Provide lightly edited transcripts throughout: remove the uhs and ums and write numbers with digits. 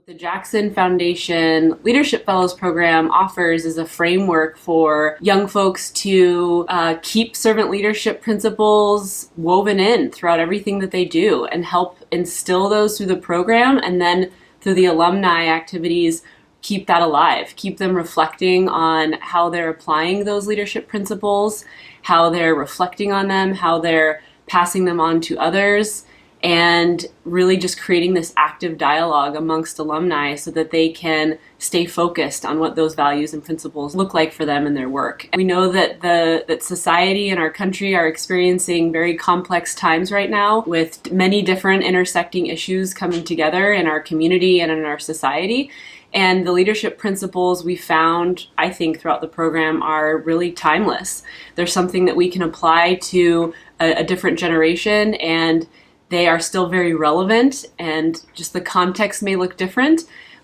The Jackson Foundation Leadership Fellows Program offers is a framework for young folks to keep servant leadership principles woven in throughout everything that they do and help instill those through the program, and then through the alumni activities keep that alive, keep them reflecting on how they're applying those leadership principles, how they're reflecting on them, how they're passing them on to others, and really just creating this active dialogue amongst alumni so that they can stay focused on what those values and principles look like for them in their work. We know that that society and our country are experiencing very complex times right now, with many different intersecting issues coming together in our community and in our society. And the leadership principles we found, I think, throughout the program are really timeless. They're something that we can apply to a different generation, and they are still very relevant, and just the context may look different,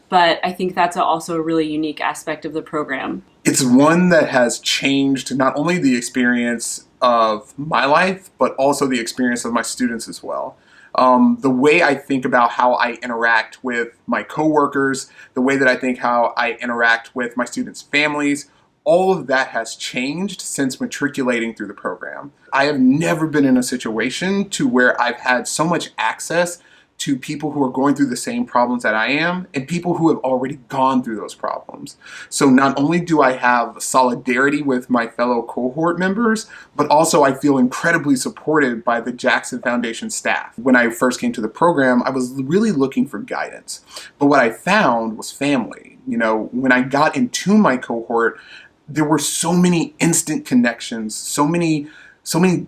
but I think that's also a really unique aspect of the program. It's one that has changed not only the experience of my life, but also the experience of my students as well. The way I think about how I interact with my coworkers, the way that I think how I interact with my students' families, all of that has changed since matriculating through the program. I have never been in a situation to where I've had so much access to people who are going through the same problems that I am, and people who have already gone through those problems. So not only do I have solidarity with my fellow cohort members, but also I feel incredibly supported by the Jackson Foundation staff. When I first came to the program, I was really looking for guidance. But what I found was family. You know, when I got into my cohort, there were so many instant connections, so many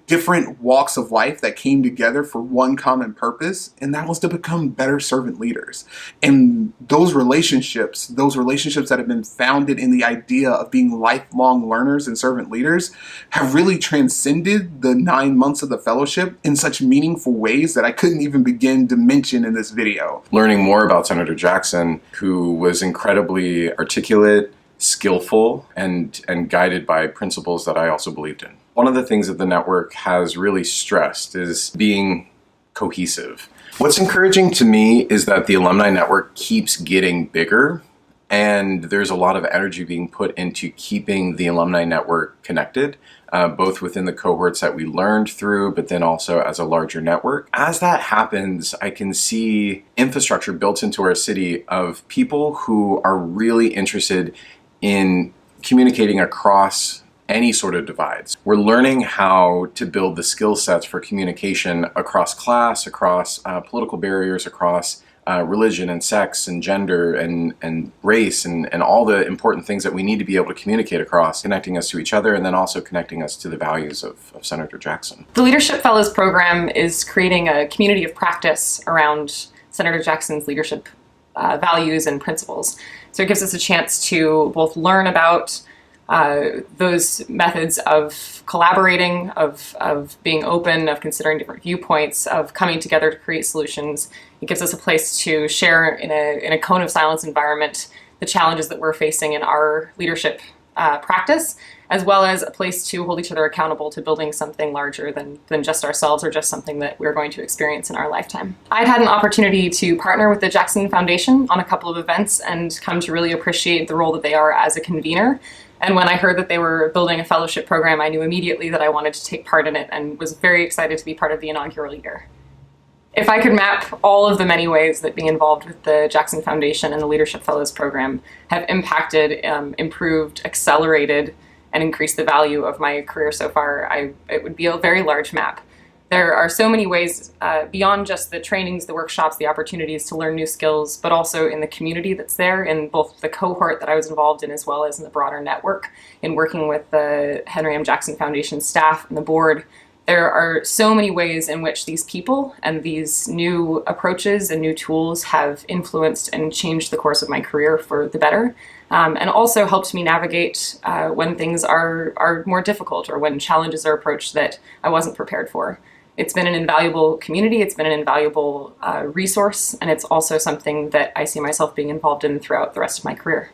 different walks of life that came together for one common purpose, and that was to become better servant leaders. And those relationships that have been founded in the idea of being lifelong learners and servant leaders have really transcended the 9 months of the fellowship in such meaningful ways that I couldn't even begin to mention in this video. Learning more about Senator Jackson, who was incredibly articulate, skillful, and guided by principles that I also believed in. One of the things that the network has really stressed is being cohesive. What's encouraging to me is that the alumni network keeps getting bigger, and there's a lot of energy being put into keeping the alumni network connected, both within the cohorts that we learned through, but then also as a larger network. As that happens, I can see infrastructure built into our city of people who are really interested in communicating across any sort of divides. We're learning how to build the skill sets for communication across class, across political barriers, across religion and sex and gender and race and all the important things that we need to be able to communicate across, connecting us to each other and then also connecting us to the values of Senator Jackson. The Leadership Fellows program is creating a community of practice around Senator Jackson's leadership values and principles. So it gives us a chance to both learn about those methods of collaborating, of being open, of considering different viewpoints, of coming together to create solutions. It gives us a place to share in a cone of silence environment the challenges that we're facing in our leadership practice, as well as a place to hold each other accountable to building something larger than just ourselves or just something that we're going to experience in our lifetime. I'd had an opportunity to partner with the Jackson Foundation on a couple of events and come to really appreciate the role that they are as a convener. And when I heard that they were building a fellowship program, I knew immediately that I wanted to take part in it and was very excited to be part of the inaugural year. If I could map all of the many ways that being involved with the Jackson Foundation and the Leadership Fellows program have impacted, improved, accelerated, and increased the value of my career so far, it would be a very large map. There are so many ways beyond just the trainings, the workshops, the opportunities to learn new skills, but also in the community that's there, in both the cohort that I was involved in as well as in the broader network, in working with the Henry M. Jackson Foundation staff and the board. There are so many ways in which these people and these new approaches and new tools have influenced and changed the course of my career for the better, and also helped me navigate when things are more difficult or when challenges are approached that I wasn't prepared for. It's been an invaluable community, it's been an invaluable resource, and it's also something that I see myself being involved in throughout the rest of my career.